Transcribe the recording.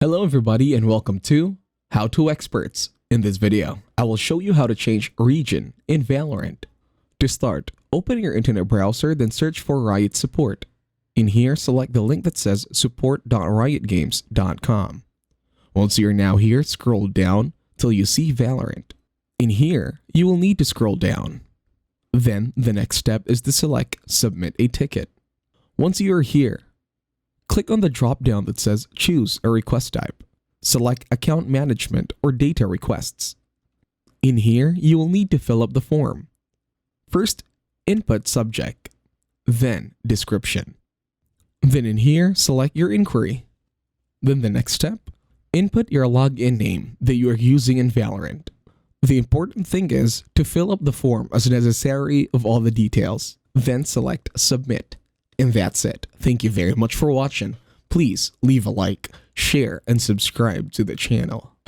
Hello everybody and welcome to How to Experts. In this video, I will show you how to change region in Valorant. To start, open your internet browser, then search for Riot support. In here, select the link that says support.riotgames.com. Once you're now here, scroll down till you see Valorant. In here, you will need to scroll down. Then, the next step is to select Submit a Ticket. Once you are here, click on the drop-down that says Choose a Request Type. Select Account Management or Data Requests. In here, you will need to fill up the form. First, input subject, then description. Then in here, select your inquiry. Then the next step, input your login name that you are using in Valorant. The important thing is to fill up the form as necessary of all the details. Then select Submit. And that's it. Thank you very much for watching. Please leave a like, share, and subscribe to the channel.